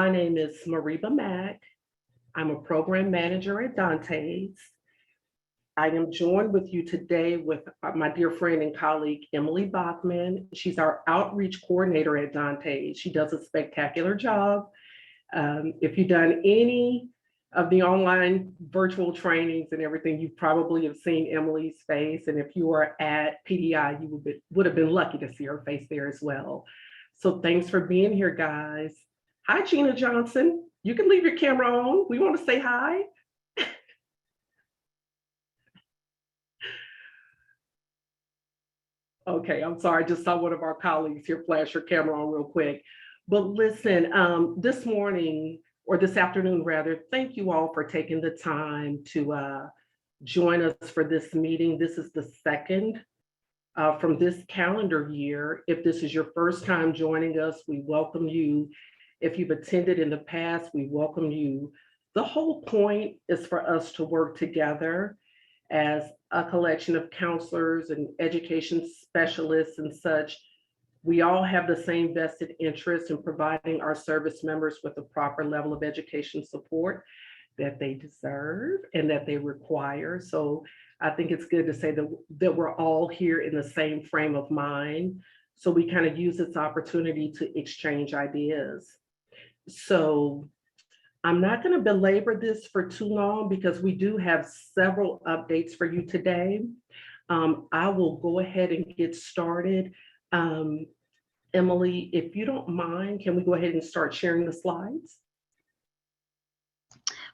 My name is Mariba Mack. I'm a program manager at Dantes. I am joined with you today with my dear friend and colleague, Emily Bachman. She's our outreach coordinator at Dantes. She does a spectacular job. If you've done any of the online virtual trainings and everything, you probably have seen Emily's face. And if you were at PDI, you would have been lucky to see her face there as well. So thanks for being here, guys. Hi, Gina Johnson. You can leave your camera on. We want to say hi. Okay, I'm sorry. I just saw one of our colleagues here flash her camera on real quick. But listen, this morning, or this afternoon rather, thank you all for taking the time to join us for this meeting. This is the second from this calendar year. If this is your first time joining us, we welcome you. If you've attended in the past, we welcome you. The whole point is for us to work together as a collection of counselors and education specialists and such. We all have the same vested interest in providing our service members with the proper level of education support that they deserve and that they require. So I think it's good to say that we're all here in the same frame of mind. So we kind of use this opportunity to exchange ideas. So I'm not going to belabor this for too long because we do have several updates for you today. I will go ahead and get started. Emily, if you don't mind, can we go ahead and start sharing the slides?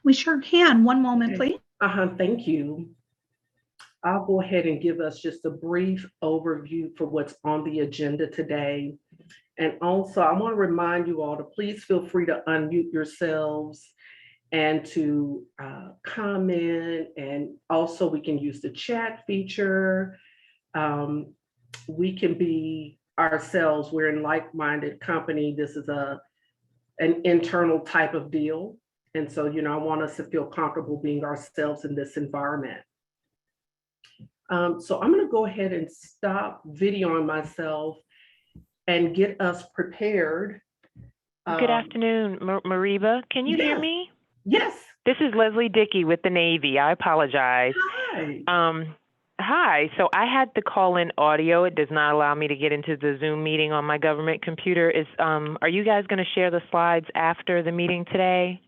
We sure can. One moment, please. Thank you. I'll go ahead and give us just a brief overview for what's on the agenda today. And also, I want to remind you all to please feel free to unmute yourselves and to comment. And also, we can use the chat feature. We can be ourselves. We're in like-minded company. This is an internal type of deal. And so, I want us to feel comfortable being ourselves in this environment. So I'm going to go ahead and stop videoing myself and get us prepared. Good afternoon, Mariba. Can you hear me? Yes. This is Leslie Dickey with the Navy. I apologize. Hi. Hi. So I had the call-in audio. It does not allow me to get into the Zoom meeting on my government computer. Are you guys going to share the slides after the meeting today?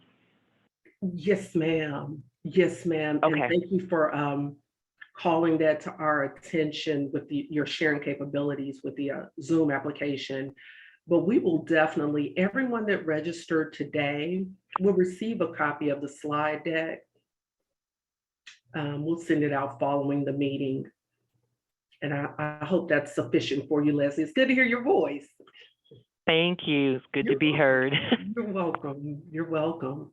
Yes, ma'am. Yes, ma'am. Okay. And thank you for calling that to our attention with your sharing capabilities with the Zoom application. But we will definitely, everyone that registered today will receive a copy of the slide deck. We'll send it out following the meeting. And I hope that's sufficient for you, Leslie. It's good to hear your voice. Thank you. It's good to be heard. You're welcome. You're welcome.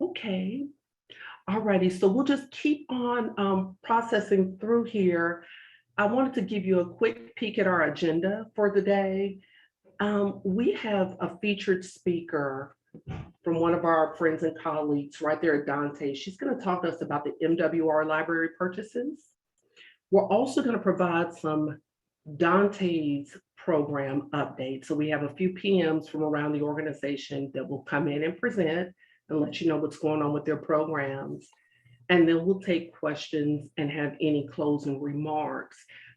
Okay. All righty, so we'll just keep on processing through here. I wanted to give you a quick peek at our agenda for the day. We have a featured speaker from one of our friends and colleagues right there at Dante. She's going to talk to us about the MWR library purchases. We're also going to provide some Dante's program updates. So we have a few PMs from around the organization that will come in and present and let you know what's going on with their programs. And then we'll take questions and have any closing remarks.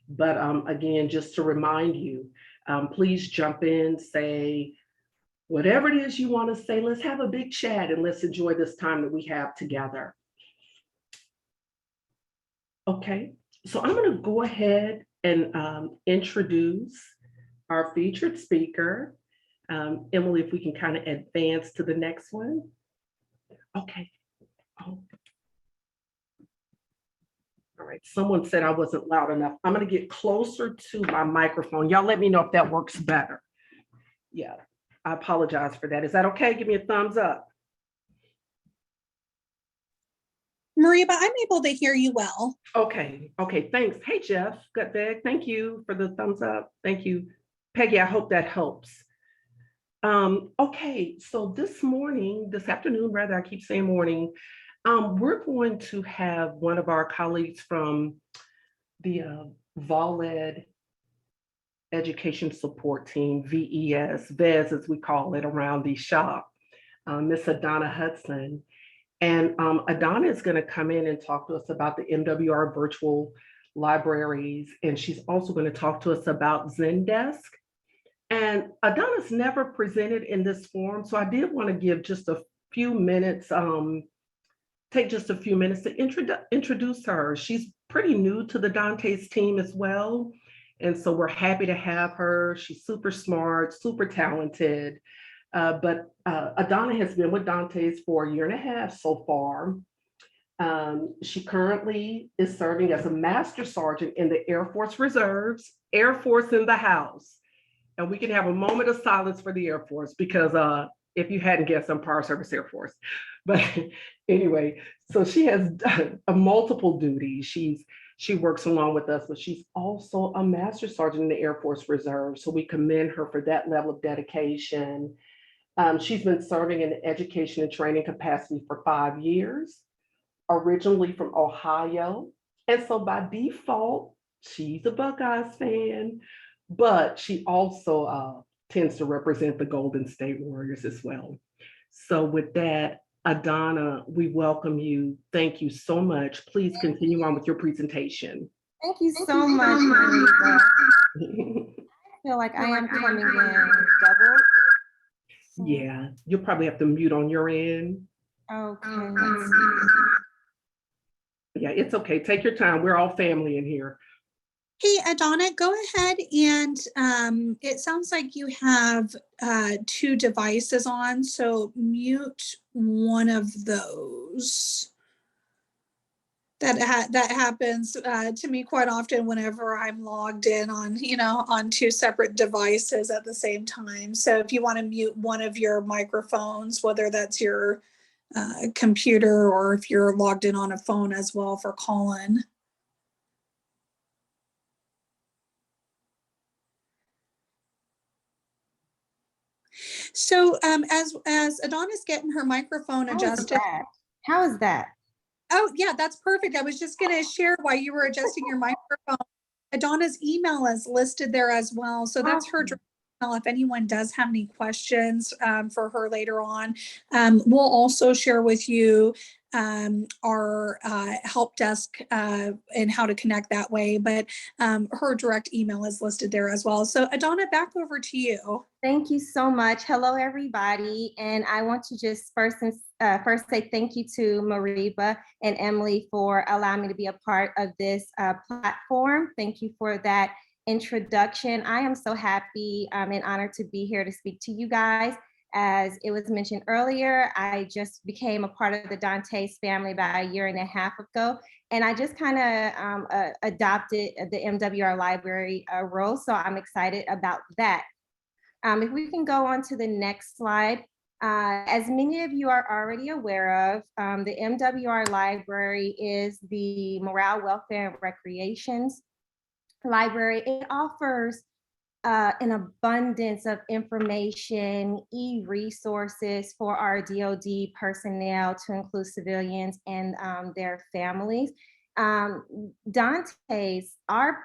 But again, just to remind you, please jump in, say whatever it is you want to say. Let's have a big chat and let's enjoy this time that we have together. Okay, so I'm going to go ahead and introduce our featured speaker. Emily, if we can kind of advance to the next one. Okay. Oh. All right, someone said I wasn't loud enough. I'm going to get closer to my microphone. Y'all let me know if that works better. Yeah, I apologize for that. Is that okay? Give me a thumbs up. Mariba, I'm able to hear you well. Okay, thanks. Hey, Jeff Gutbeg, thank you for the thumbs up. Thank you. Peggy, I hope that helps. Okay, so this afternoon, rather, I keep saying morning, we're going to have one of our colleagues from the VOLED Education Support Team, VES as we call it around the shop, Miss Adana Hudson. And Adana is going to come in and talk to us about the MWR virtual libraries. And she's also going to talk to us about Zendesk. And Adana's never presented in this forum, so I did want to give just a few minutes, take just a few minutes to introduce her. She's pretty new to the Dantes team as well. And so we're happy to have her. She's super smart, super talented. But Adana has been with Dantes for 1.5 years so far. She currently is serving as a Master Sergeant in the Air Force Reserves, Air Force in the house. And we can have a moment of silence for the Air Force because if you hadn't guessed, I'm Power Service Air Force. But anyway, so she has a multiple duties. She works along with us, but she's also a Master Sergeant in the Air Force Reserve. So we commend her for that level of dedication. She's been serving in the education and training capacity for 5 years, originally from Ohio. And so by default, she's a Buckeyes fan, but she also tends to represent the Golden State Warriors as well. So with that, Adana, we welcome you. Thank you so much. Please continue on with your presentation. Thank you so much, Mariba. I feel like I am coming in double. Yeah, you'll probably have to mute on your end. Okay, let's see. Yeah, it's okay. Take your time. We're all family in here. Hey, Adana, go ahead and it sounds like you have 2 devices on, so mute one of those. That happens to me quite often whenever I'm logged in on, on 2 separate devices at the same time. So if you want to mute one of your microphones, whether that's your computer or if you're logged in on a phone as well for call-in. So as Adana's getting her microphone adjusted. How is that? Oh, yeah, that's perfect. I was just going to share while you were adjusting your microphone. Adana's email is listed there as well. So that's her direct email if anyone does have any questions for her later on. We'll also share with you our help desk and how to connect that way. But her direct email is listed there as well. So Adana, back over to you. Thank you so much. Hello, everybody. And I want to just first say thank you to Mariba and Emily for allowing me to be a part of this platform. Thank you for that introduction. I am so happy and honored to be here to speak to you guys. As it was mentioned earlier, I just became a part of the Dantes family about 1.5 years ago. And I just kind of adopted the MWR library role. So I'm excited about that. If we can go on to the next slide. As many of you are already aware of, the MWR library is the Morale, Welfare, and Recreations library. It offers an abundance of information, e-resources for our DoD personnel to include civilians and their families. Dantes, our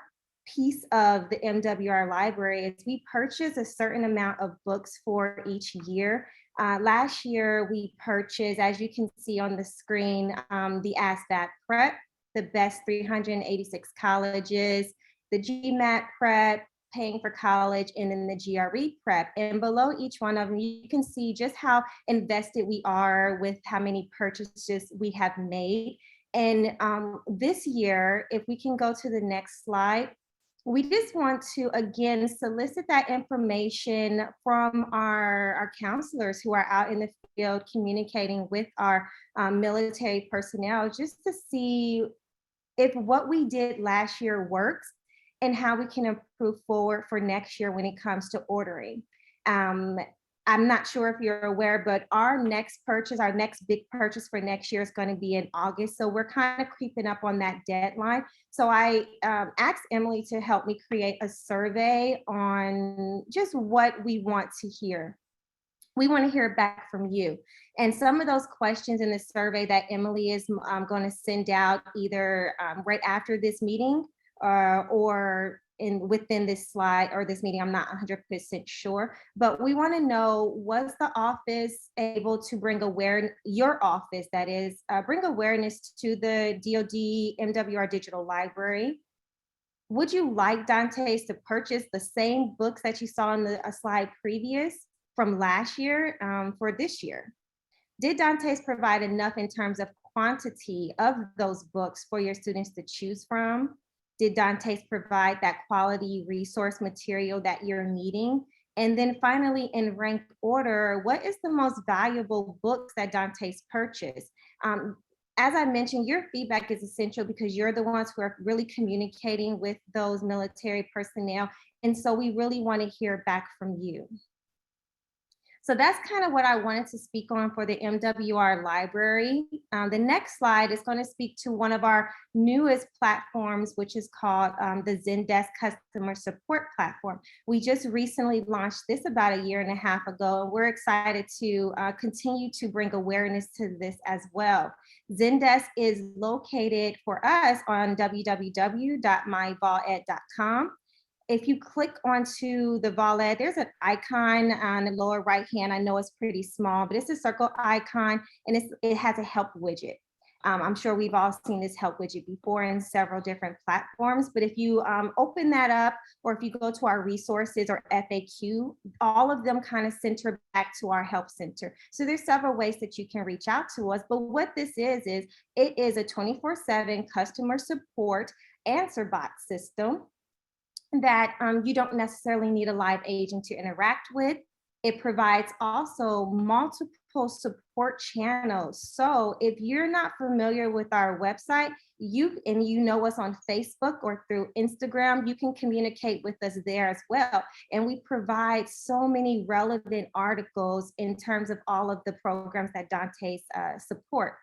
piece of the MWR library is we purchase a certain amount of books for each year. Last year, we purchased, as you can see on the screen, the ASVAB Prep, the best 386 colleges, the GMAT Prep, paying for college, and then the GRE Prep. And below each one of them, you can see just how invested we are with how many purchases we have made. And this year, if we can go to the next slide, we just want to, again, solicit that information from our counselors who are out in the field communicating with our military personnel, just to see if what we did last year works and how we can improve forward for next year when it comes to ordering. I'm not sure if you're aware, but our next big purchase for next year is going to be in August. So we're kind of creeping up on that deadline. So I asked Emily to help me create a survey on just what we want to hear. We want to hear back from you. And some of those questions in the survey that Emily is going to send out either right after this meeting or within this slide or this meeting. I'm not 100% sure, but we want to know, was the office able to bring awareness, your office that is, bring awareness to the DoD MWR Digital Library? Would you like Dantes to purchase the same books that you saw on the slide previous from last year for this year? Did Dantes provide enough in terms of quantity of those books for your students to choose from? Did Dantes provide that quality resource material that you're needing? And then finally, in rank order, what is the most valuable books that Dantes purchased? As I mentioned, your feedback is essential because you're the ones who are really communicating with those military personnel. And so we really want to hear back from you. So that's kind of what I wanted to speak on for the MWR library. The next slide is going to speak to one of our newest platforms, which is called the DANTES Customer Support Platform. We just recently launched this about a year and a half ago, and we're excited to continue to bring awareness to this as well. DANTES is located for us on www.myvoled.com. If you click onto the Voled, there's an icon on the lower right hand. I know it's pretty small, but it's a circle icon, and it has a help widget. I'm sure we've all seen this help widget before in several different platforms, but if you open that up, or if you go to our resources or FAQ, all of them kind of center back to our help center. So there's several ways that you can reach out to us, but what this is it is a 24/7 customer support answer box system that you don't necessarily need a live agent to interact with. It provides also multiple support channels. So if you're not familiar with our website, you know us on Facebook or through Instagram, you can communicate with us there as well. And we provide so many relevant articles in terms of all of the programs that Dantes support.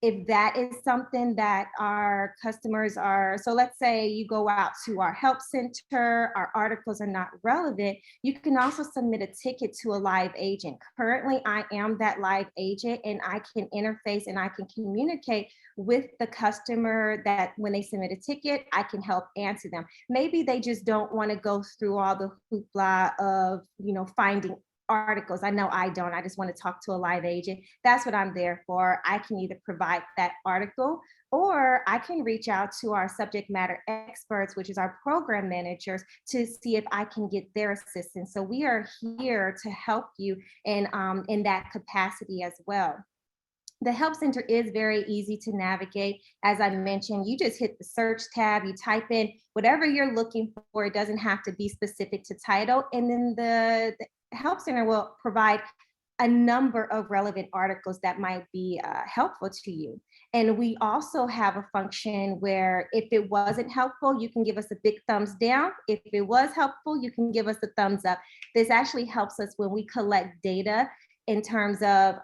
If that is something that our customers are, so let's say you go out to our help center, our articles are not relevant, you can also submit a ticket to a live agent. Currently, I am that live agent, and I can interface and I can communicate with the customer that when they submit a ticket, I can help answer them. Maybe they just don't want to go through all the hoopla of, finding articles. I know I don't. I just want to talk to a live agent. That's what I'm there for. I can either provide that article, or I can reach out to our subject matter experts, which is our program managers, to see if I can get their assistance. So we are here to help you in that capacity as well. The Help Center is very easy to navigate. As I mentioned, you just hit the search tab, you type in whatever you're looking for. It doesn't have to be specific to title. And then the Help Center will provide a number of relevant articles that might be helpful to you. And we also have a function where if it wasn't helpful, you can give us a big thumbs down. If it was helpful, you can give us a thumbs up. This actually helps us when we collect data in terms of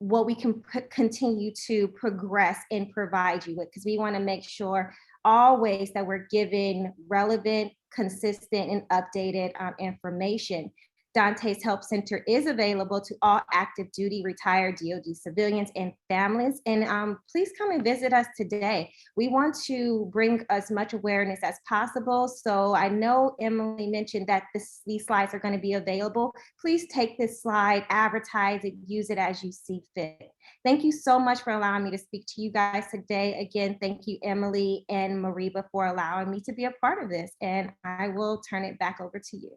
what we can continue to progress and provide you with, because we want to make sure always that we're giving relevant, consistent, and updated information. Dantes Help Center is available to all active duty, retired DoD civilians and families. And please come and visit us today. We want to bring as much awareness as possible. So I know Emily mentioned that these slides are going to be available. Please take this slide, advertise it, use it as you see fit. Thank you so much for allowing me to speak to you guys today. Again, thank you, Emily and Mariba, for allowing me to be a part of this. And I will turn it back over to you.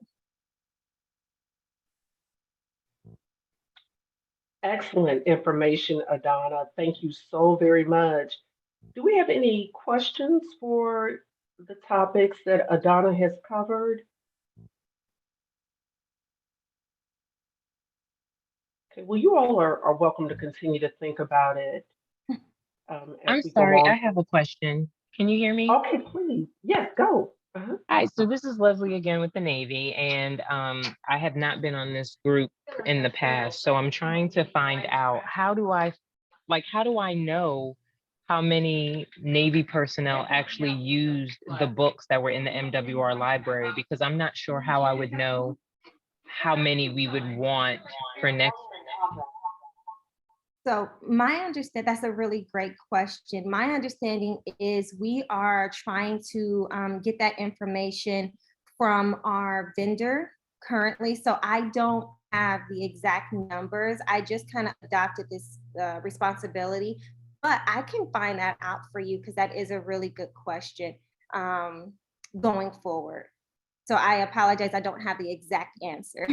Excellent information, Adana. Thank you so very much. Do we have any questions for the topics that Adana has covered? Okay, well, you all are welcome to continue to think about it. I'm sorry, I have a question. Can you hear me? Okay, please. Yes, go. Hi, so this is Leslie again with the Navy, and I have not been on this group in the past, so I'm trying to find out how do I know how many Navy personnel actually used the books that were in the MWR library, because I'm not sure how I would know how many we would want for next. So that's a really great question. My understanding is we are trying to get that information from our vendor currently. So I don't have the exact numbers. I just kind of adopted this responsibility, but I can find that out for you because that is a really good question um, going forward. So I apologize. I don't have the exact answer.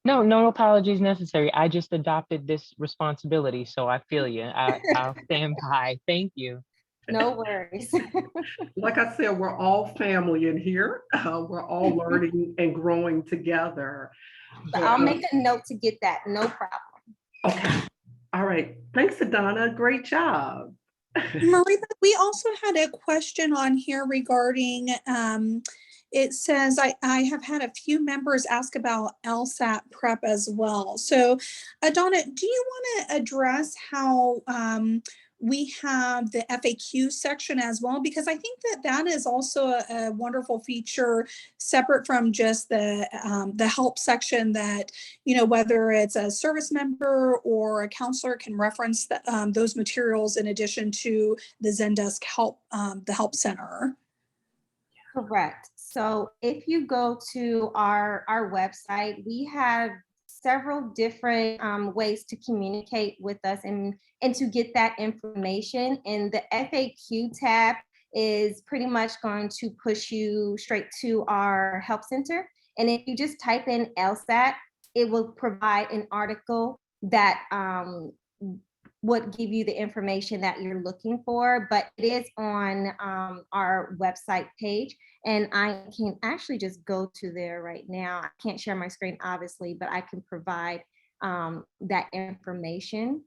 No, no apologies necessary. I just adopted this responsibility, so I feel you. I'll stand by. Thank you. No worries. Like I said, we're all family in here. We're all learning and growing together. So I'll make a note to get that. No problem. Okay. All right. Thanks, Adana. Great job. Mariba, we also had a question on here regarding, it says, I have had a few members ask about LSAT prep as well. So Adana, do you want to address how we have the FAQ section as well? Because I think that is also a wonderful feature separate from just the help section that, whether it's a service member or a counselor can reference those materials in addition to the Zendesk help, the help center. Correct. So if you go to our website, we have several different ways to communicate with us and to get that information. And the FAQ tab is pretty much going to push you straight to our help center. And if you just type in LSAT, it will provide an article that would give you the information that you're looking for, but it is on our website page. And I can actually just go to there right now. I can't share my screen, obviously, but I can provide that information.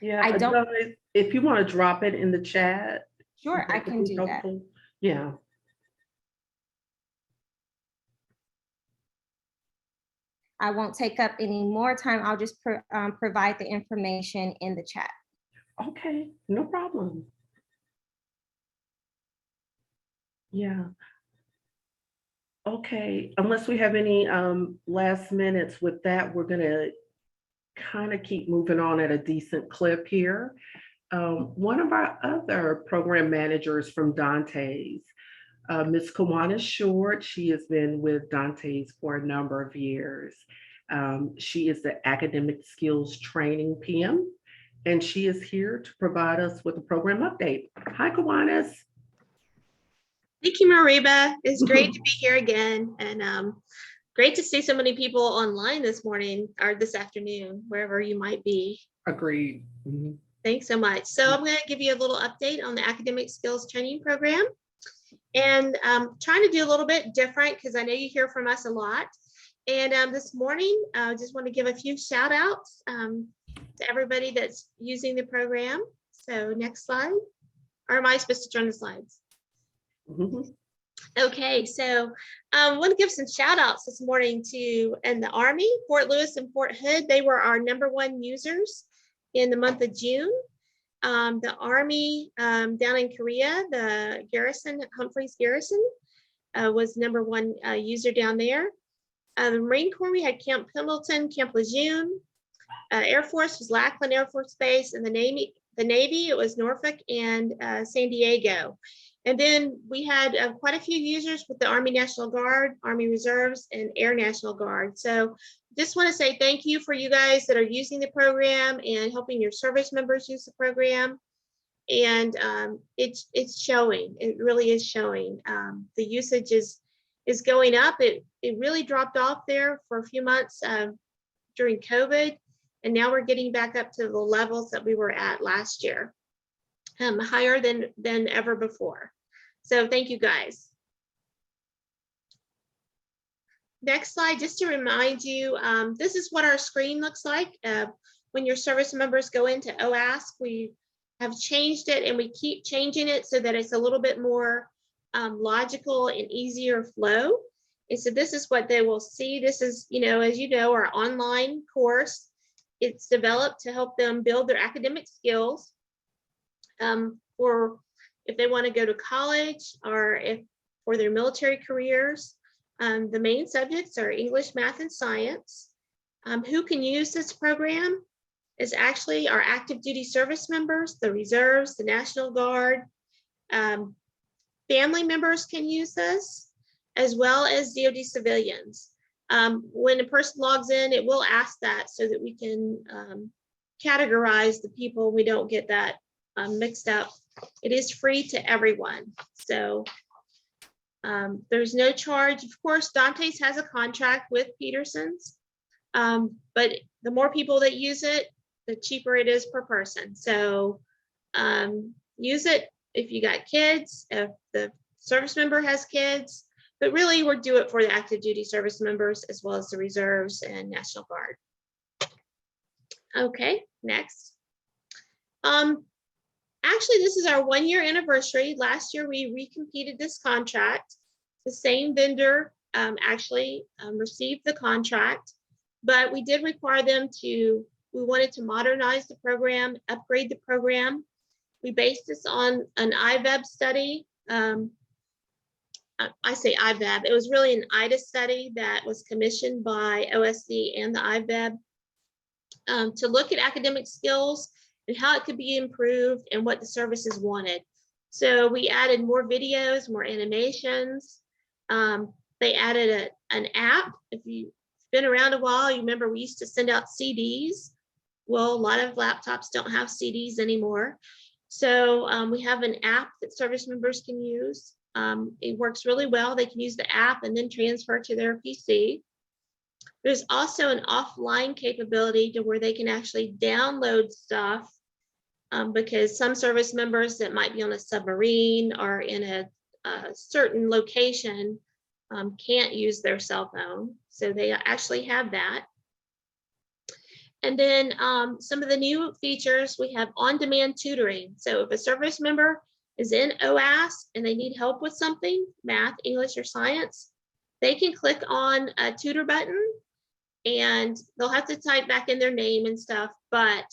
Yeah, I don't. If you want to drop it in the chat. Sure, I can do that. Yeah. I won't take up any more time. I'll just provide the information in the chat. Okay, no problem. Yeah. Okay, unless we have any last minutes with that, we're gonna kind of keep moving on at a decent clip here. One of our other program managers from Dantes, Ms. Kawana Short, she has been with Dantes for a number of years. She is the Academic Skills Training PM, and she is here to provide us with a program update. Hi, Kawana. Thank you, Mariba. It's great to be here again, and great to see so many people online this morning or this afternoon, wherever you might be. Agreed. Mm-hmm. Thanks so much. So I'm going to give you a little update on the Academic Skills Training Program, and trying to do a little bit different because I know you hear from us a lot. And this morning, I just want to give a few shout outs to everybody that's using the program. So next slide. Or am I supposed to turn the slides? Mm-hmm. Okay, so I want to give some shout outs this morning to the Army, Fort Lewis and Fort Hood. They were our #1 users in the month of June. The Army down in Korea, the garrison, Humphreys Garrison, was #1 user down there. The Marine Corps, we had Camp Pendleton, Camp Lejeune. Air Force was Lackland Air Force Base, and the Navy, it was Norfolk and San Diego. And then we had quite a few users with the Army National Guard, Army Reserves, and Air National Guard. So just want to say thank you for you guys that are using the program and helping your service members use the program. And it's showing, it really is showing. The usage is going up. It really dropped off there for a few months during COVID. And now we're getting back up to the levels that we were at last year. Higher than ever before. So thank you guys. Next slide, just to remind you, this is what our screen looks like. When your service members go into OASK, we have changed it and we keep changing it so that it's a little bit more logical and easier flow. And so this is what they will see. This is, as you know, our online course. It's developed to help them build their academic skills. Or if they want to go to college or if for their military careers. The main subjects are English, math, and science. Who can use this program? is actually our active duty service members, the reserves, the National Guard. Family members can use this, as well as DoD civilians. When a person logs in, it will ask that so that we can categorize the people. We don't get that mixed up. It is free to everyone. So there's no charge. Of course, Dantes has a contract with Peterson's, but the more people that use it, the cheaper it is per person. So use it if you got kids, if the service member has kids, but really we'll do it for the active duty service members as well as the reserves and National Guard. Okay, next. Actually, this is our 1-year anniversary. Last year, we recompeted this contract. The same vendor actually received the contract, but we did require them to, we wanted to modernize the program, upgrade the program. We based this on an IVEB study. I say IVEB, it was really an IDA study that was commissioned by OSC and the IVEB to look at academic skills and how it could be improved and what the services wanted. So we added more videos, more animations. They added an app. If you've been around a while, you remember we used to send out CDs. Well, a lot of laptops don't have CDs anymore. So we have an app that service members can use. It works really well. They can use the app and then transfer to their PC. There's also an offline capability to where they can actually download stuff because some service members that might be on a submarine or in a certain location can't use their cell phone. So they actually have that. And then some of the new features, we have on-demand tutoring. So if a service member is in OAS and they need help with something, math, English, or science, they can click on a tutor button and they'll have to type back in their name and stuff, but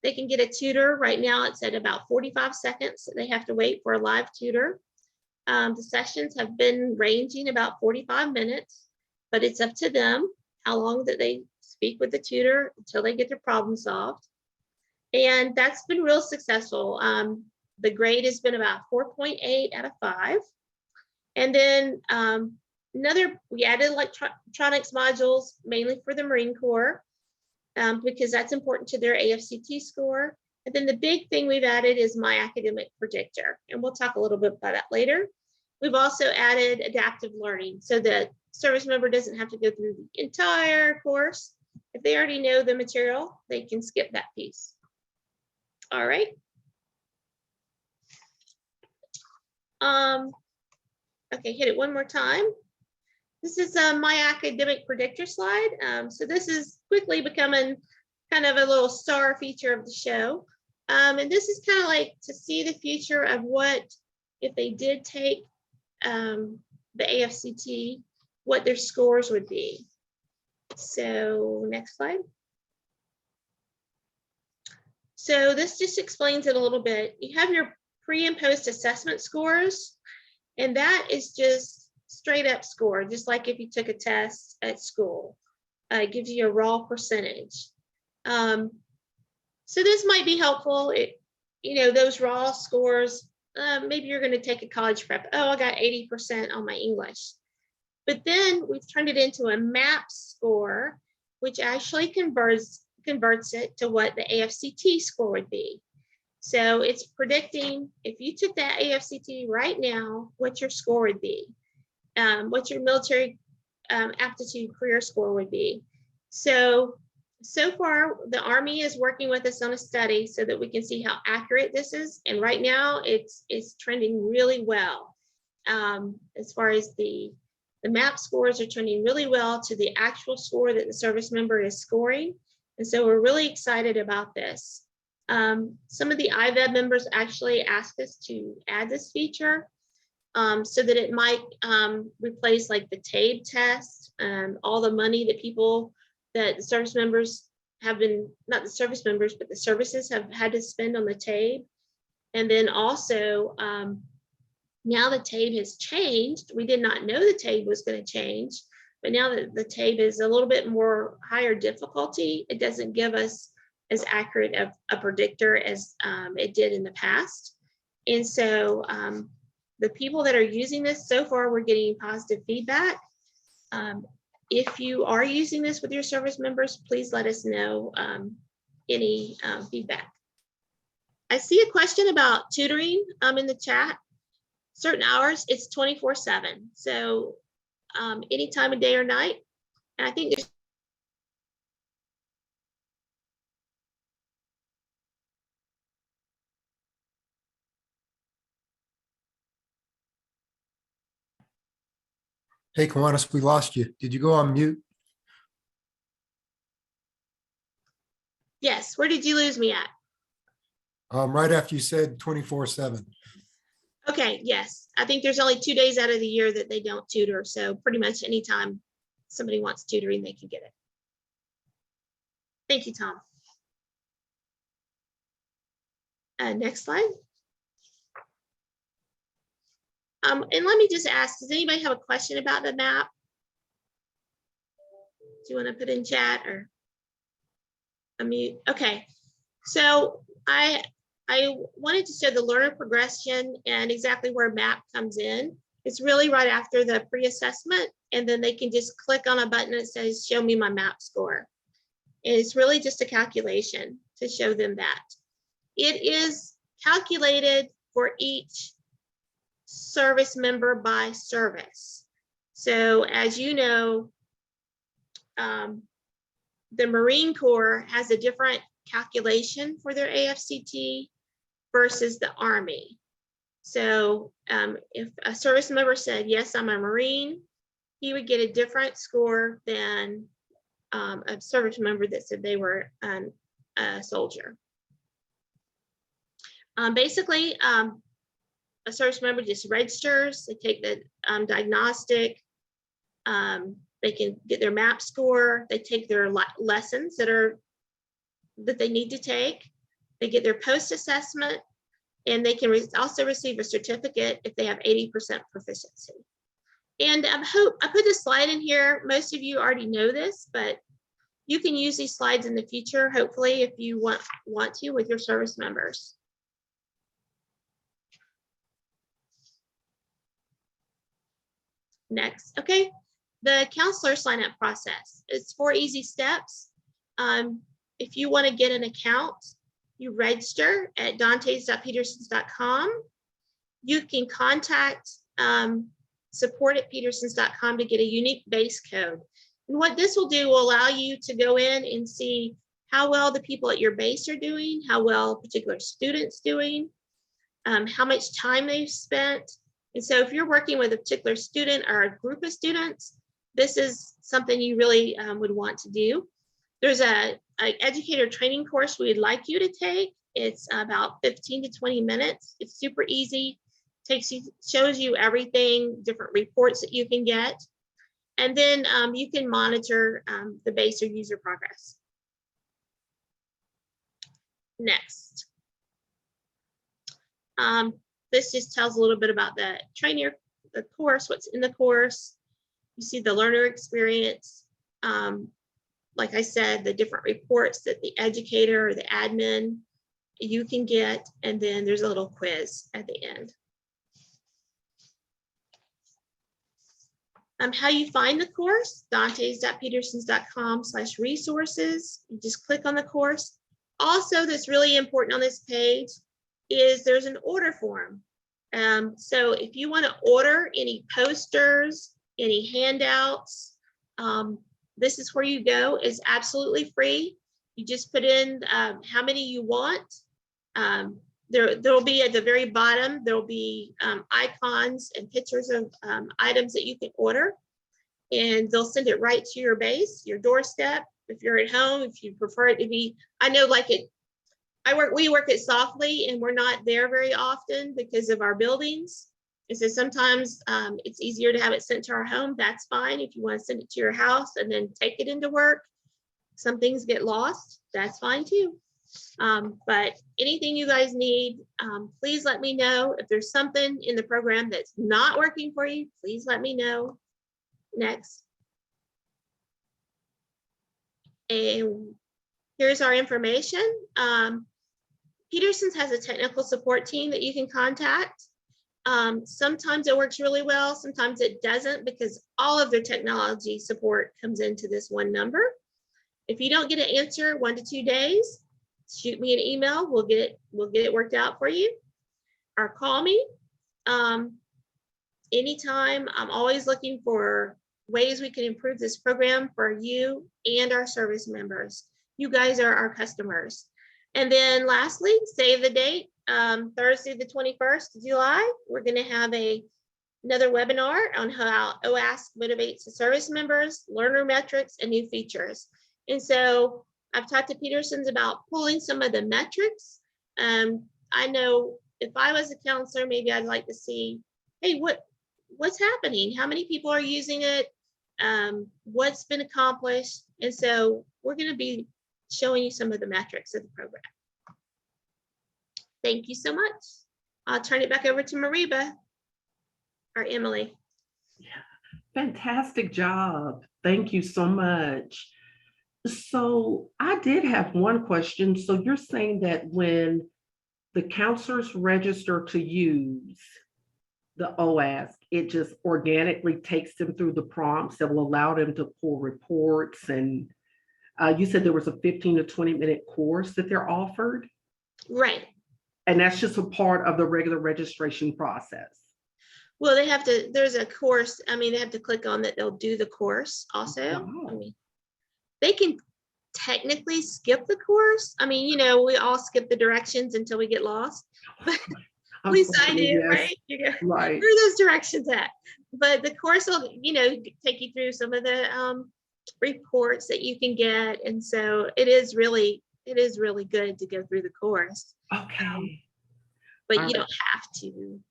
they can get a tutor. Right now it's at about 45 seconds. They have to wait for a live tutor. The sessions have been ranging about 45 minutes, but it's up to them how long that they speak with the tutor until they get their problem solved. And that's been real successful. The grade has been about 4.8 out of 5. And then we added electronics modules mainly for the Marine Corps because that's important to their AFCT score. And then the big thing we've added is My Academic Predictor. And we'll talk a little bit about that later. We've also added adaptive learning so that service member doesn't have to go through the entire course. If they already know the material, they can skip that piece. All right. Okay, hit it one more time. This is My Academic Predictor slide. So this is quickly becoming kind of a little star feature of the show. And this is kind of like to see the future of what, if they did take the AFCT, what their scores would be. So next slide. So this just explains it a little bit. You have your pre and post assessment scores, and that is just straight up score, just like if you took a test at school. It gives you a raw percentage. So this might be helpful. Those raw scores, maybe you're going to take a college prep. Oh, I got 80% on my English. But then we've turned it into a MAP score, which actually converts it to what the AFCT score would be. So it's predicting if you took that AFCT right now, what your score would be, what your military aptitude career score would be. So far, the Army is working with us on a study so that we can see how accurate this is. And right now, it's trending really well. As far as the MAP scores are trending really well to the actual score that the service member is scoring. And so we're really excited about this. Some of the IVEB members actually asked us to add this feature so that it might replace like the TABE test, all the money that the service members have been, not the service members, but the services have had to spend on the TABE. And then also, now the TABE has changed. We did not know the TABE was going to change, but now that the TABE is a little bit more higher difficulty, it doesn't give us as accurate of a predictor as it did in the past. And so the people that are using this so far, we're getting positive feedback. If you are using this with your service members, please let us know any feedback. I see a question about tutoring in the chat. Certain hours, it's 24/7. So any time of day or night. And I think there's Hey, Kiwanis, we lost you. Did you go on mute? yes, where did you lose me at? Right after you said 24/7. Okay, yes. I think there's only 2 days out of the year that they don't tutor. So pretty much anytime somebody wants tutoring, they can get it. Thank you, Tom. Next slide. And let me just ask, does anybody have a question about the map? Do you want to put in chat or unmute? Okay, so I wanted to show the learner progression and exactly where MAP comes in. It's really right after the pre-assessment, and then they can just click on a button that says, show me my MAP score. And it's really just a calculation to show them that. It is calculated for each service member by service. So as you know, the Marine Corps has a different calculation for their AFCT versus the Army. So if a service member said, yes, I'm a Marine, he would get a different score than a service member that said they were a soldier. Basically, a service member just registers, they take the diagnostic, they can get their MAP score, they take their lessons that they need to take, they get their post-assessment, and they can also receive a certificate if they have 80% proficiency. And I put this slide in here. Most of you already know this, but you can use these slides in the future, hopefully, if you want to with your service members. Next, okay. The counselor sign-up process. It's 4 easy steps. If you want to get an account, you register at dantes.petersons.com. You can contact support@petersons.com to get a unique base code. And what this will do will allow you to go in and see how well the people at your base are doing, how well particular students doing, how much time they've spent. And so if you're working with a particular student or a group of students, this is something you really would want to do. There's an educator training course we'd like you to take. It's about 15 to 20 minutes. It's super easy. Shows you everything, different reports that you can get. And then you can monitor the base or user progress. Next. This just tells a little bit about the trainer, the course, what's in the course. You see the learner experience. Like I said, the different reports that the educator or the admin you can get, and then there's a little quiz at the end. How you find the course, dantes.petersons.com/resources. You just click on the course. Also, that's really important on this page is there's an order form. So if you want to order any posters, any handouts, this is where you go. It's absolutely free. You just put in how many you want. There'll be at the very bottom, there'll be icons and pictures of items that you can order, and they'll send it right to your base, your doorstep. If you're at home, if you prefer it to be, I know like we work at Softly, and we're not there very often because of our buildings. And so sometimes it's easier to have it sent to our home. That's fine. If you want to send it to your house and then take it into work, some things get lost, that's fine too. But anything you guys need, please let me know. If there's something in the program that's not working for you, please let me know. Next. And Here's our information. Peterson's has a technical support team that you can contact. Sometimes it works really well, sometimes it doesn't, because all of their technology support comes into this one number. If you don't get an answer 1 to 2 days, shoot me an email. We'll get it worked out for you, or call me anytime. I'm always looking for ways we can improve this program for you and our service members. You guys are our customers. And then lastly, save the date. Thursday, the 21st of July, we're going to have another webinar on how OASK motivates the service members, learner metrics, and new features. And so I've talked to Peterson's about pulling some of the metrics. I know if I was a counselor, maybe I'd like to see, hey, what's happening? How many people are using it? What's been accomplished? And so we're going to be showing you some of the metrics of the program. Thank you so much. I'll turn it back over to Mariba or Emily. Yeah, fantastic job. Thank you so much. So I did have one question. So you're saying that when the counselors register to use the OASK, it just organically takes them through the prompts that will allow them to pull reports, and you said there was a 15 to 20-minute course that they're offered? Right. And that's just a part of the regular registration process? Well, they have to, there's a course. I mean, they have to click on that. They'll do the course also. Wow. I mean, they can technically skip the course. I mean, you know, we all skip the directions until we get lost. At least I do, Yes. right? You go, Right. where are those directions at? But the course will, you know, take you through some of the reports that you can get. And so it is really good to go through the course. Okay. But you don't have to.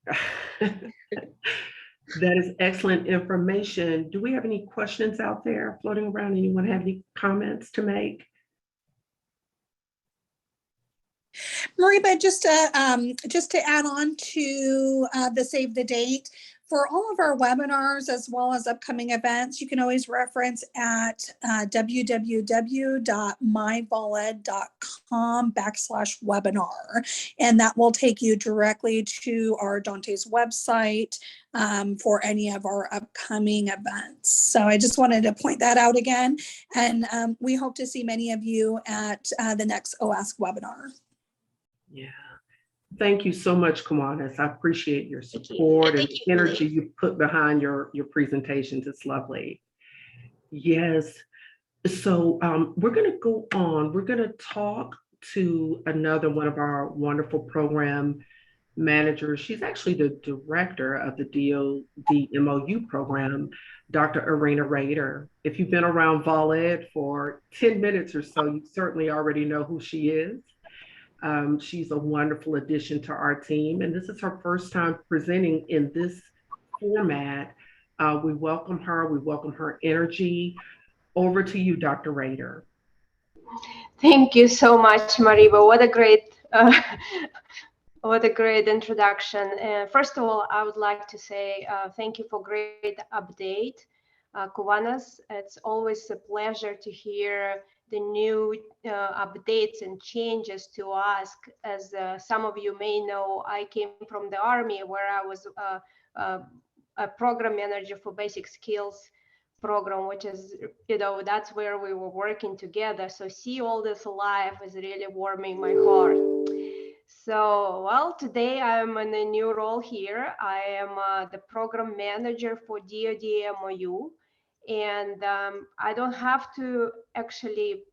That is excellent information. Do we have any questions out there floating around? Anyone have any comments to make? Mariba, just to add on to the save the date, for all of our webinars as well as upcoming events, you can always reference at www.myvoled.com/webinar, and that will take you directly to our Dante's website for any of our upcoming events. So I just wanted to point that out again, and we hope to see many of you at the next OASK webinar. Yeah. Thank you so much, Kiwanis. I appreciate your Thank you. support and Thank you, energy you put behind your presentations. It's lovely. Yes. So we're going to go on. We're going to talk to another one of our wonderful program managers. She's actually the director of the DoD MOU program, Dr. Irina Rader. If you've been around Vol Ed for 10 minutes or so, you certainly already know who she is. She's a wonderful addition to our team, and this is her first time presenting in this format. We welcome her. We welcome her energy. Over to you, Dr. Rader. Thank you so much, Mariba. What a great introduction. First of all, I would like to say thank you for great update, Kiwanis. It's always a pleasure to hear the new updates and changes to OASK. As some of you may know, I came from the Army, where I was a program manager for basic skills program, which is, you know, that's where we were working together. So see all this live is really warming my heart. So, well, today I'm in a new role here. I am the program manager for DoD MOU. And I don't have to actually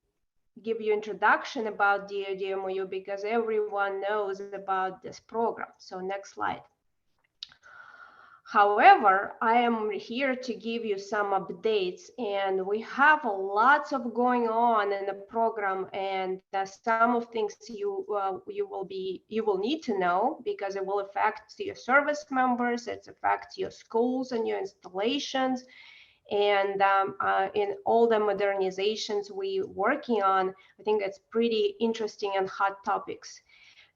give you introduction about DoD MOU because everyone knows about this program. So next slide. However, I am here to give you some updates, and we have lots of going on in the program, and some of things you will need to know because it will affect your service members, it affects your schools and your installations. And in all the modernizations we're working on, I think it's pretty interesting and hot topics.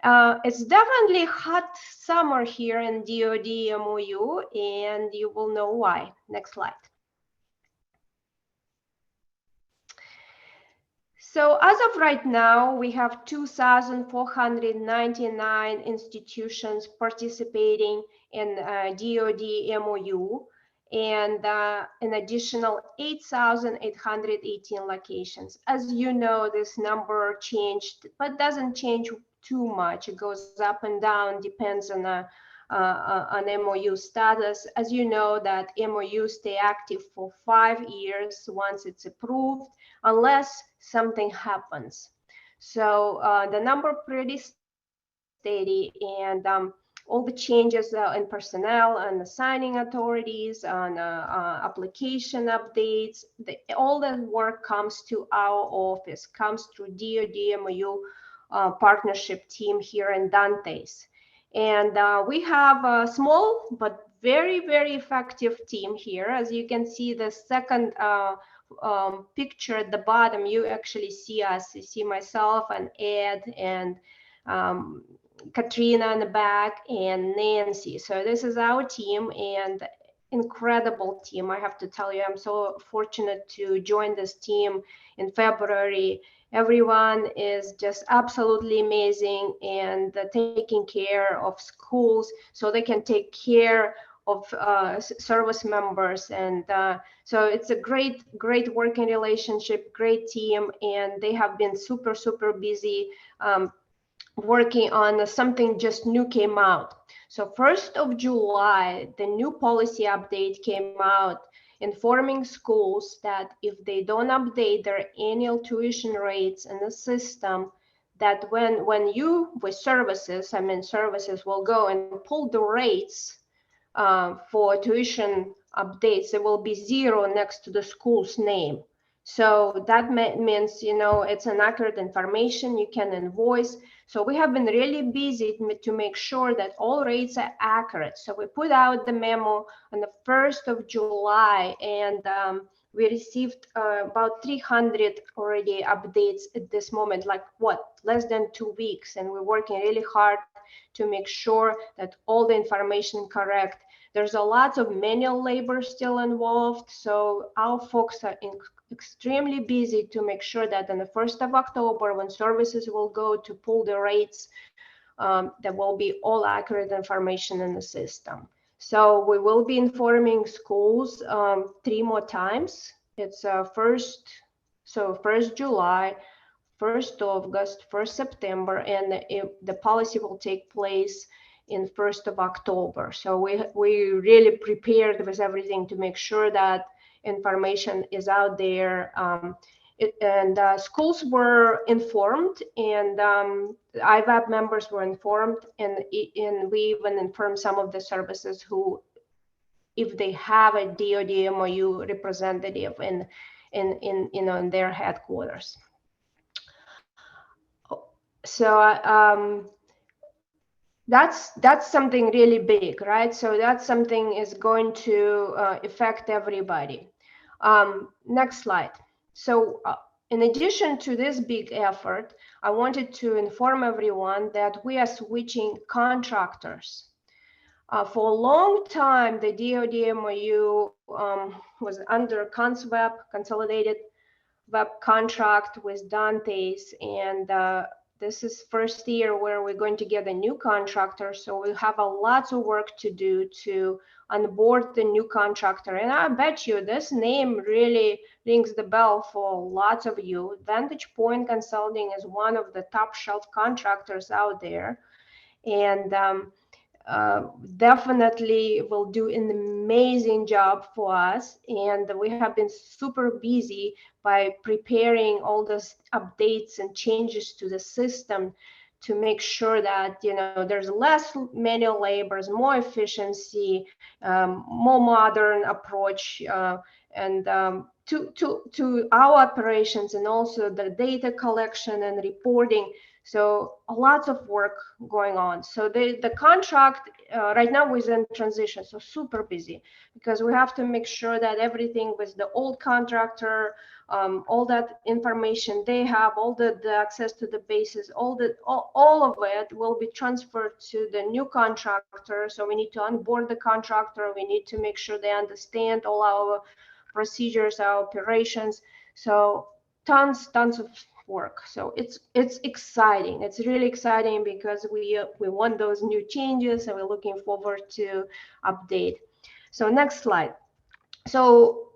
It's definitely hot summer here in DoD MOU, and you will know why. Next slide. So as of right now, we have 2,499 institutions participating in DoD MOU, and an additional 8,818 locations. As you know, this number changed, but doesn't change too much. It goes up and down, depends on MOU status. As you know, that MOU stay active for 5 years once it's approved, unless something happens. So the number pretty steady, and all the changes in personnel and the signing authorities, on application updates, all that work comes to our office, comes through DoD MOU partnership team here in Dantes. And we have a small but very, very effective team here. As you can see, the second picture at the bottom, you actually see us. You see myself and Ed and Katrina in the back and Nancy. So this is our team, and incredible team. I have to tell you, I'm so fortunate to join this team in February. Everyone is just absolutely amazing, and taking care of schools so they can take care of service members. And so it's a great working relationship, great team, and they have been super busy working on something just new came out. So 1st of July, the new policy update came out, informing schools that if they don't update their annual tuition rates in the system, that when you with services, services will go and pull the rates for tuition updates, there will be 0 next to the school's name. So that means, it's an accurate information, you can invoice. So we have been really busy to make sure that all rates are accurate. So we put out the memo on the 1st of July, and we received about 300 already updates at this moment, like less than 2 weeks. And we're working really hard to make sure that all the information correct. There's a lot of manual labor still involved. So our folks are extremely busy to make sure that on the 1st of October, when services will go to pull the rates, there will be all accurate information in the system. So we will be informing schools 3 more times. It's 1st July, 1st August, 1st September, and the policy will take place in 1st of October. So we really prepared with everything to make sure that information is out there. Schools were informed, and IVAP members were informed, and we even informed some of the services who, if they have a DoD MOU representative in their headquarters. So that's something really big, right? So that's something is going to affect everybody. Next slide. So in addition to this big effort, I wanted to inform everyone that we are switching contractors. For a long time, the DoD MOU was under ConsWeb, Consolidated Web Contract with Dantes, and this is first year where we're going to get a new contractor. So we'll have a lot of work to do to onboard the new contractor. And I bet you this name really rings the bell for lots of you. Vantage Point Consulting is one of the top shelf contractors out there. And definitely will do an amazing job for us, and we have been super busy by preparing all those updates and changes to the system to make sure that there's less manual labor, more efficiency, more modern approach, and to our operations, and also the data collection and reporting. So a lot of work going on. So the contract right now is in transition, so super busy, because we have to make sure that everything with the old contractor, all that information they have, all the access to the bases, all of it will be transferred to the new contractor. So we need to onboard the contractor. We need to make sure they understand all our procedures, our operations. So tons of work. So it's exciting. It's really exciting because we want those new changes, and we're looking forward to update. So next slide. So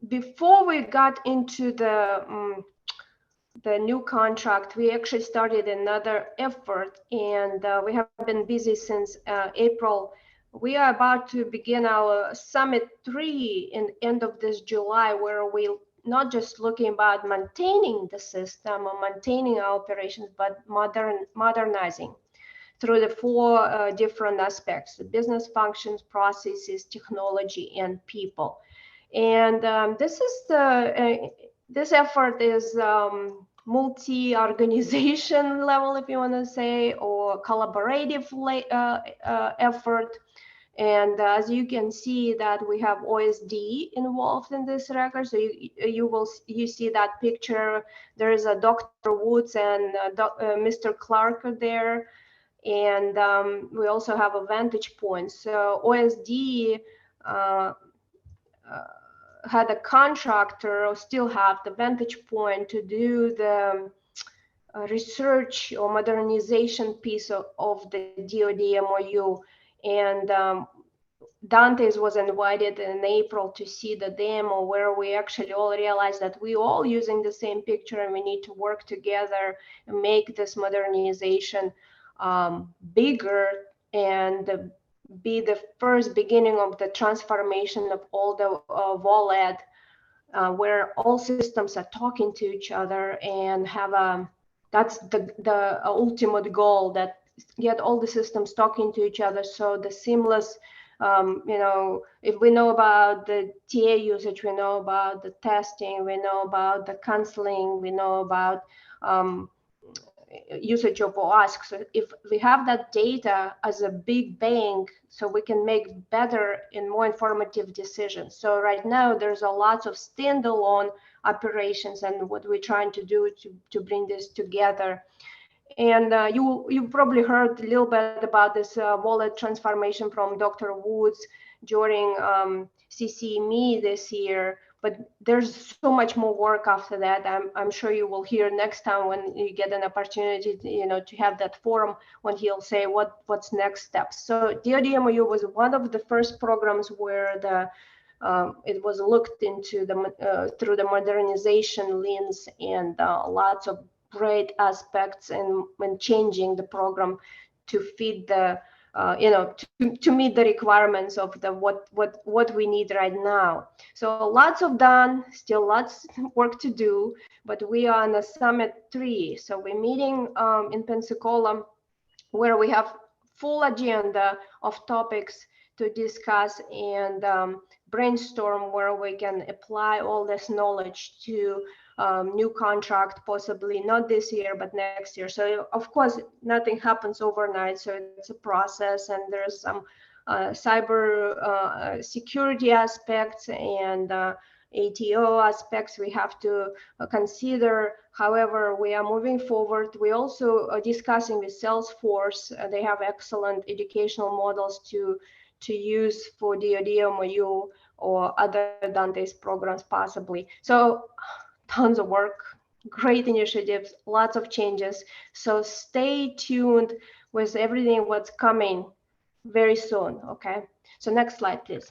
before we got into the new contract, we actually started another effort, and we have been busy since April. We are about to begin our Summit 3 in end of this July, where we not just looking about maintaining the system or maintaining our operations, but modernizing through the 4 different aspects: the business functions, processes, technology, and people. And this effort is multi-organization level, if you want to say, or collaborative effort. And as you can see that we have OSD involved in this record. So you see that picture. There is a Dr. Woods and Mr. Clark there. And we also have a vantage point. So OSD had a contractor, or still have the vantage point, to do the research or modernization piece of the DoD MOU. And Dantes was invited in April to see the demo, where we actually all realized that we all using the same picture, and we need to work together and make this modernization bigger and be the first beginning of the transformation of all the VOLED, where all systems are talking to each other and have that's the ultimate goal, that get all the systems talking to each other. So the seamless, if we know about the TA usage, we know about the testing, we know about the counseling, we know about usage of OASC. So if we have that data as a big bank, so we can make better and more informative decisions. So right now there's a lot of standalone operations, and what we're trying to do to bring this together. And you probably heard a little bit about this wallet transformation from Dr. Woods during CCME this year. But there's so much more work after that. I'm sure you will hear next time when you get an opportunity, to have that forum, when he'll say what's next steps. So DoD MOU was one of the first programs where it was looked into through the modernization lens, and lots of great aspects when changing the program to fit the to meet the requirements of what we need right now. So lots of done, still lots work to do, but we are on a Summit 3. So we're meeting in Pensacola, where we have full agenda of topics to discuss and brainstorm, where we can apply all this knowledge to new contract, possibly not this year, but next year. So of course, nothing happens overnight. So it's a process, and there's some cyber security aspects and ATO aspects we have to consider. However, we are moving forward. We also are discussing with Salesforce. They have excellent educational models to use for DoD MOU or other Dantes programs possibly. So tons of work, great initiatives, lots of changes. So stay tuned with everything what's coming very soon, okay? So next slide, please.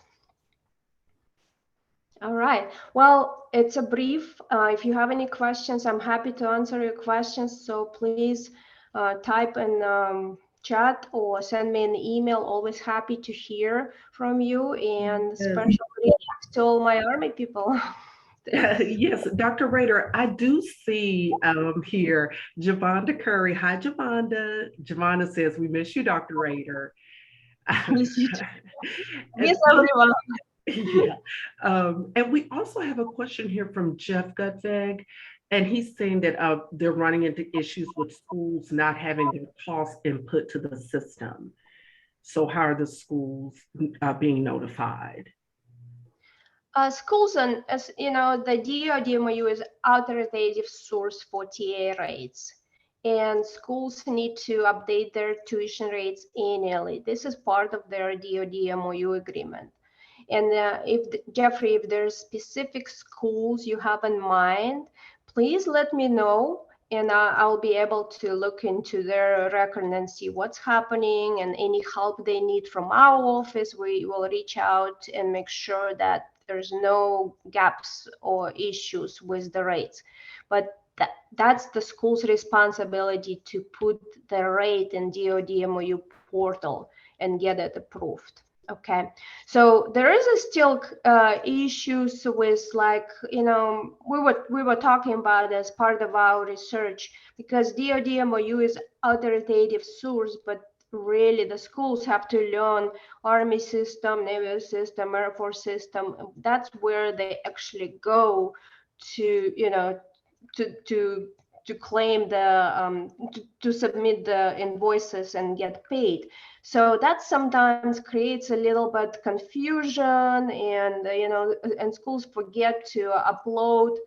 All right, well, it's a brief. If you have any questions, I'm happy to answer your questions. So please type in chat or send me an email. Always happy to hear from you, and special thanks to all my Army people. Yes, Dr. Rader, I do see here Javonda Curry. Hi, Javonda. Javonda says, we miss you, Dr. Rader. Miss you too. Miss everyone. Yeah. And we also have a question here from Jeff Gutzeg, and he's saying that they're running into issues with schools not having their cost input to the system. So how are the schools being notified? Schools, and as you know, the DoD MOU is authoritative source for TA rates, and schools need to update their tuition rates annually. This is part of their DoD MOU agreement. And Jeffrey, if there's specific schools you have in mind, please let me know, and I'll be able to look into their record and see what's happening, and any help they need from our office, we will reach out and make sure that there's no gaps or issues with the rates. But that's the school's responsibility to put the rate in DoD MOU portal and get it approved. Okay, so there is still issues with, like, we were talking about as part of our research, because DoD MOU is authoritative source, but really the schools have to learn Army system, Navy system, Air Force system. That's where they actually go to, to claim the to submit the invoices and get paid. So that sometimes creates a little bit confusion, and and schools forget to upload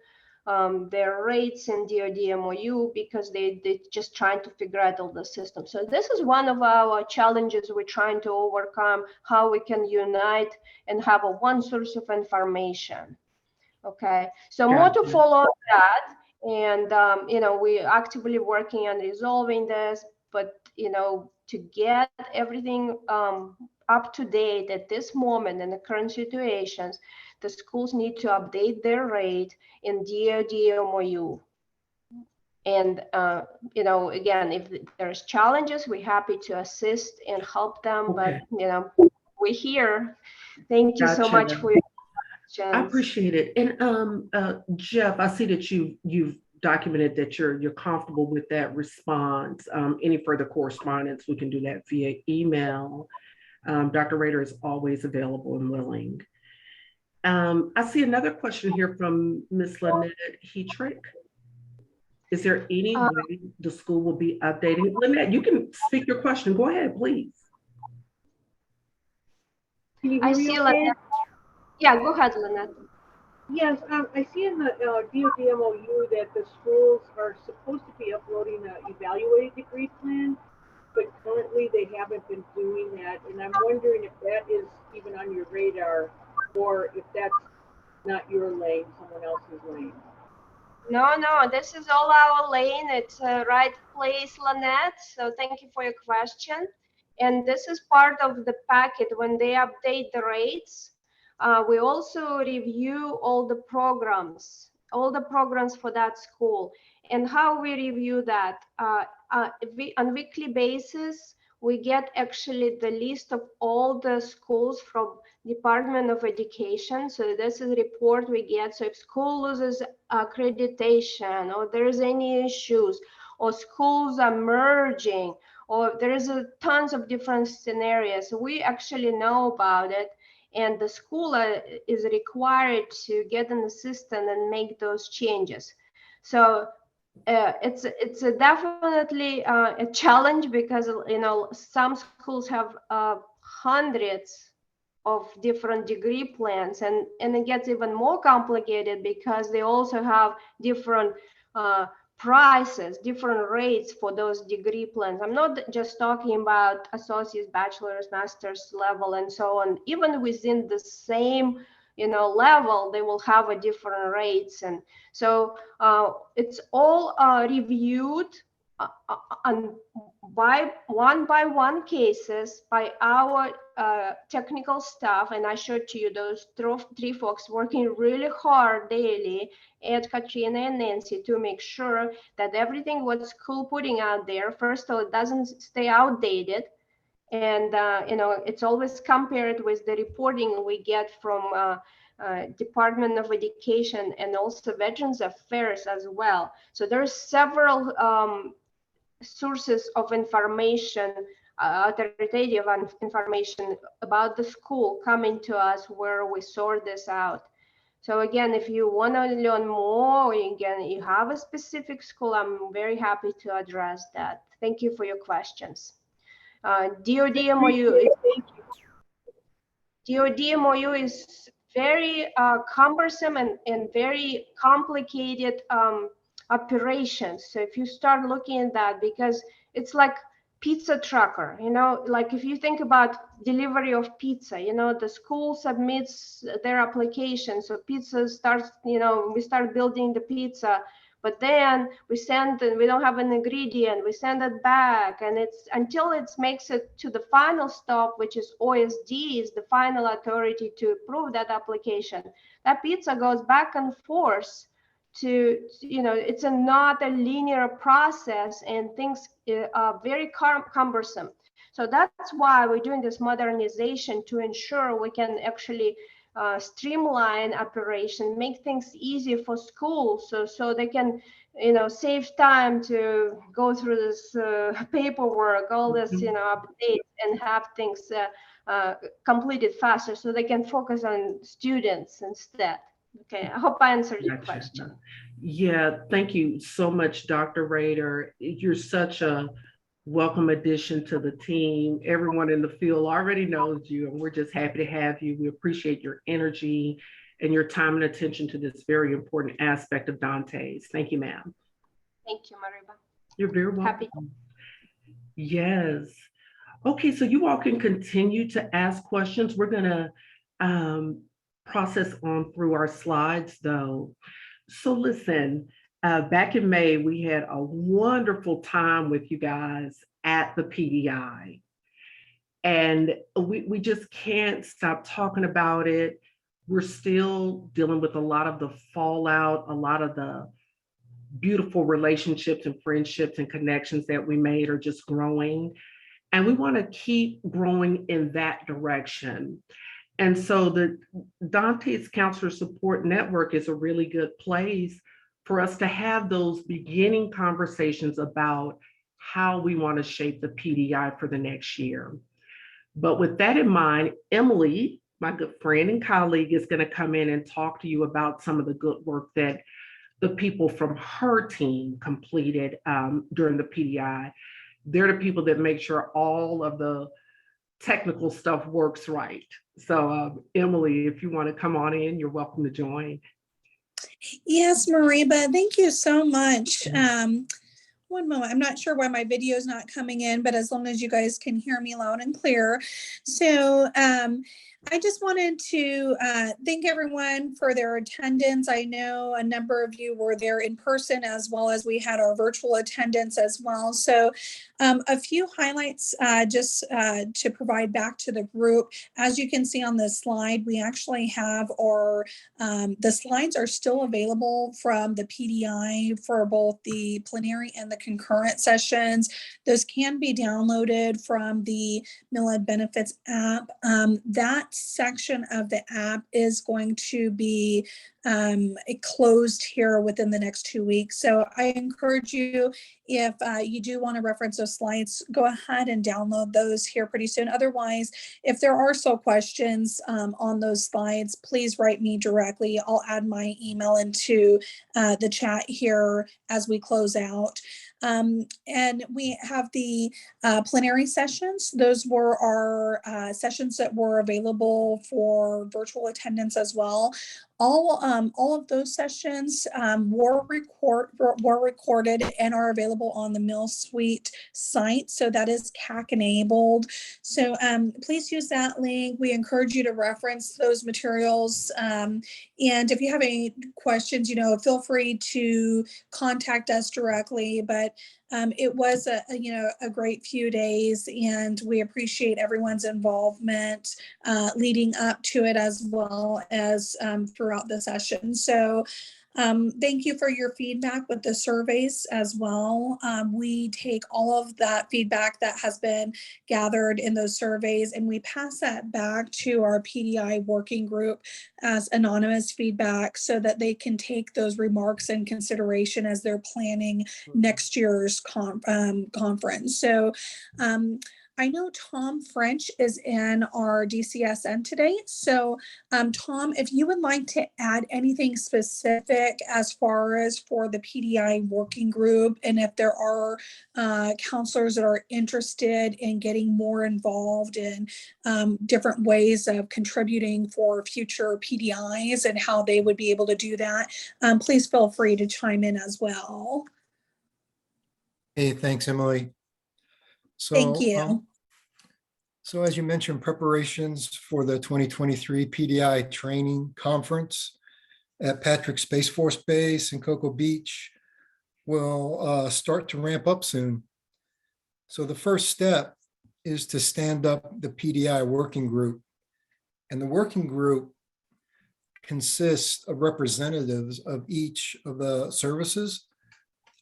their rates in DoD MOU because they just trying to figure out all the system. So this is one of our challenges we're trying to overcome, how we can unite and have a one source of information. Okay, so more to Gotcha. follow on that. And, we're actively working on resolving this, but, to get everything up to date at this moment in the current situations, the schools need to update their rate in DoD MOU. And, again, if there's challenges, we're happy to assist and help them, Okay. but, we're here. Thank you so much Gotcha. for your I questions. appreciate it. And Jeff, I see that you've documented that you're comfortable with that response. Any further correspondence, we can do that via email. Dr. Rader is always available and willing. I see another question here from Ms. Lynette Hetrick. Is there any way the school will be updating? Lynette, you can speak your question. Go ahead, please. Can you I hear me see okay? Lynette. Yeah, go ahead, Lynette. Yes, I see in the DoD MOU that the schools are supposed to be uploading an evaluated degree plan, but currently they haven't been doing that. And I'm wondering if that is even on your radar, or if that's not your lane, someone else's lane. No, this is all our lane. It's a right place, Lynette. So thank you for your question. And this is part of the packet. When they update the rates, we also review all the programs for that school. And how we review that, on weekly basis, we get actually the list of all the schools from Department of Education. So this is a report we get. So if school loses accreditation, or there's any issues, or schools are merging, or there's tons of different scenarios, we actually know about it. And the school is required to get an assistant and make those changes. So it's definitely a challenge, because some schools have hundreds of different degree plans, and it gets even more complicated because they also have different prices, different rates for those degree plans. I'm not just talking about associates, bachelor's, master's level, and so on. Even within the same level, they will have a different rates. And so it's all reviewed on by one cases by our technical staff. And I showed to you those three folks working really hard daily, Ed, Katrina, and Nancy, to make sure that everything what school putting out there, first of all, it doesn't stay outdated. And it's always compared with the reporting we get from Department of Education and also Veterans Affairs as well. So there's several sources of information, authoritative information about the school coming to us, where we sort this out. So again, if you want to learn more, or you have a specific school, I'm very happy to address that. Thank you for your questions. DoD MOU is very cumbersome and very complicated operations. So if you start looking at that, because it's like pizza trucker, like if you think about delivery of pizza, the school submits their application. So pizza starts, we start building the pizza But then we send and we don't have an ingredient, we send it back, and it's until it makes it to the final stop, which is OSD, is the final authority to approve that application. That pizza goes back and forth to, it's not a linear process, and things are very cumbersome. So that's why we're doing this modernization, to ensure we can actually streamline operation, make things easier for schools, so they can, save time to go through this paperwork, all this, updates, and have things completed faster, so they can focus on students instead. Okay, I hope I answered your question. Yeah, thank you so much, Dr. Rader. You're such a welcome addition to the team. Everyone in the field already knows you, and we're just happy to have you. We appreciate your energy and your time and attention to this very important aspect of Dantes. Thank you, ma'am. Thank you, Mariba. You're very welcome. Happy. Yes. Okay, so you all can continue to ask questions. We're gonna process on through our slides though. So listen, back in May, we had a wonderful time with you guys at the PDI. And we just can't stop talking about it. We're still dealing with a lot of the fallout, a lot of the beautiful relationships and friendships and connections that we made are just growing. And we want to keep growing in that direction. And so the DANTES Counselor Support Network is a really good place for us to have those beginning conversations about how we want to shape the PDI for the next year. But with that in mind, Emily, my good friend and colleague, is going to come in and talk to you about some of the good work that the people from her team completed during the PDI. They're the people that make sure all of the technical stuff works right. So Emily, if you want to come on in, you're welcome to join. Yes, Mariba, thank you so much. One moment, I'm not sure why my video is not coming in, but as long as you guys can hear me loud and clear. So I just wanted to thank everyone for their attendance. I know a number of you were there in person, as well as we had our virtual attendance as well. So a few highlights just to provide back to the group. As you can see on this slide, we actually have our, the slides are still available from the PDI for both the plenary and the concurrent sessions. Those can be downloaded from the Milled Benefits app. That section of the app is going to be closed here within the next 2 weeks. So I encourage you, if you do want to reference those slides, go ahead and download those here pretty soon. Otherwise, if there are still questions on those slides, please write me directly. I'll add my email into the chat here as we close out. And we have the plenary sessions. Those were our sessions that were available for virtual attendance as well. All of those sessions were recorded and are available on the Mill Suite site. So that is CAC enabled. So please use that link. We encourage you to reference those materials. And if you have any questions, feel free to contact us directly. But it was a great few days, and we appreciate everyone's involvement leading up to it, as well as throughout the session. So thank you for your feedback with the surveys as well. We take all of that feedback that has been gathered in those surveys, and we pass that back to our PDI working group as anonymous feedback, so that they can take those remarks in consideration as they're planning next year's conference. So I know Tom French is in our DCSN today. So Tom, if you would like to add anything specific as far as for the PDI working group, and if there are counselors that are interested in getting more involved in different ways of contributing for future PDIs and how they would be able to do that, please feel free to chime in as well. Hey, thanks, Emily. So, thank you. So as you mentioned, preparations for the 2023 PDI training conference at Patrick Space Force Base in Cocoa Beach will start to ramp up soon. So the first step is to stand up the PDI working group. And the working group consists of representatives of each of the services.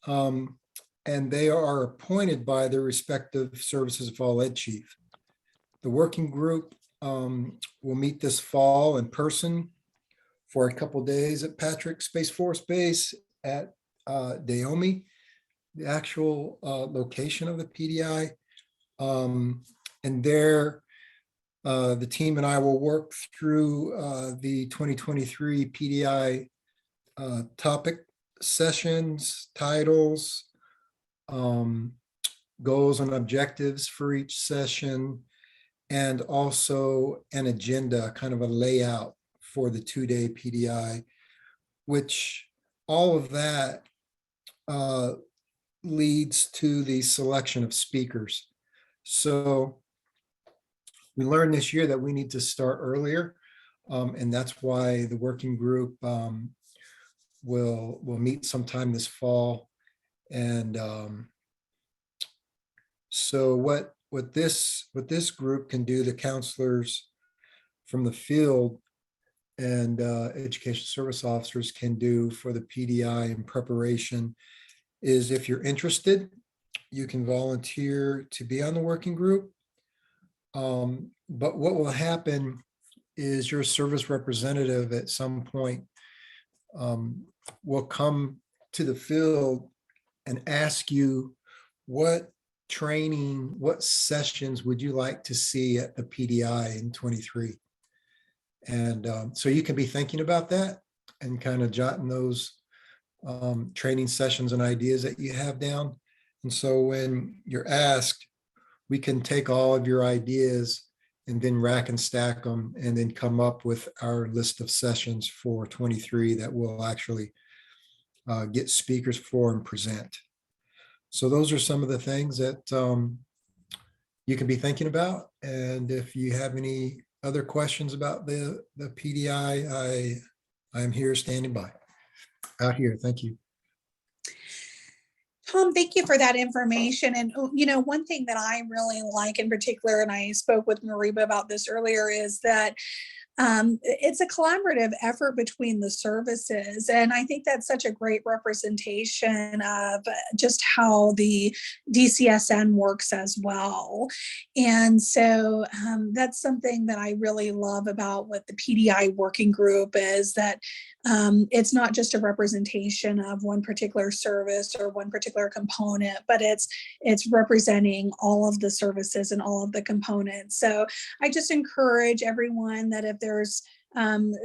And they are appointed by their respective services fall ed chief. The working group will meet this fall in person for a couple days at Patrick Space Force Base at Daomi, the actual location of the PDI. And there, the team and I will work through the 2023 PDI topic sessions, titles, goals and objectives for each session, and also an agenda, kind of a layout for the 2-day PDI, which all of that leads to the selection of speakers. So we learned this year that we need to start earlier, and that's why the working group will meet sometime this fall. And so what this group can do, the counselors from the field and education service officers can do for the PDI in preparation, is if you're interested, you can volunteer to be on the working group. But what will happen is your service representative at some point will come to the field and ask you, what training, what sessions would you like to see at the PDI in 23? And so you can be thinking about that and kind of jotting those training sessions and ideas that you have down. And so when you're asked, we can take all of your ideas and then rack and stack them and then come up with our list of sessions for 23 that we'll actually get speakers for and present. So those are some of the things that you can be thinking about. And if you have any other questions about the PDI, I'm here standing by. Out here. Thank you. Tom, thank you for that information. And, one thing that I really like in particular, and I spoke with Mariba about this earlier, is that it's a collaborative effort between the services. And I think that's such a great representation of just how the DCSN works as well. And so that's something that I really love about what the PDI working group is, that it's not just a representation of one particular service or one particular component, but it's representing all of the services and all of the components. So I just encourage everyone that if there's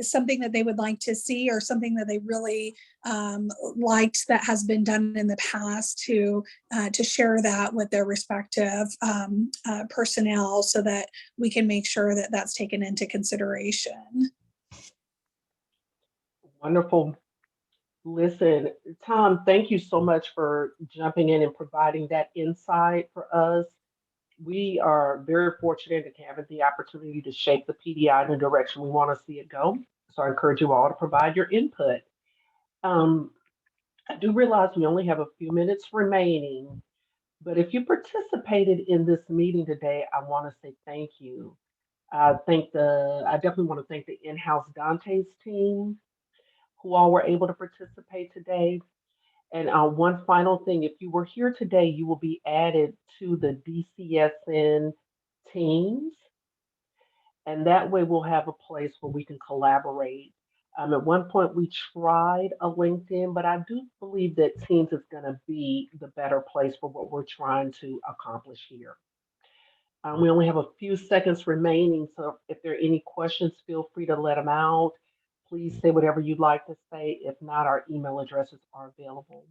something that they would like to see or something that they really liked that has been done in the past, to share that with their respective personnel so that we can make sure that that's taken into consideration. Wonderful. Listen, Tom, thank you so much for jumping in and providing that insight for us. We are very fortunate in having the opportunity to shape the PDI in the direction we want to see it go. So I encourage you all to provide your input. I do realize we only have a few minutes remaining, but if you participated in this meeting today, I want to say thank you. I definitely want to thank the in-house Dantes team who all were able to participate today. And one final thing, if you were here today, you will be added to the DCSN teams. And that way we'll have a place where we can collaborate. At one point we tried a LinkedIn, but I do believe that Teams is going to be the better place for what we're trying to accomplish here. We only have a few seconds remaining, so if there are any questions, feel free to let them out. Please say whatever you'd like to say. If not, our email addresses are available.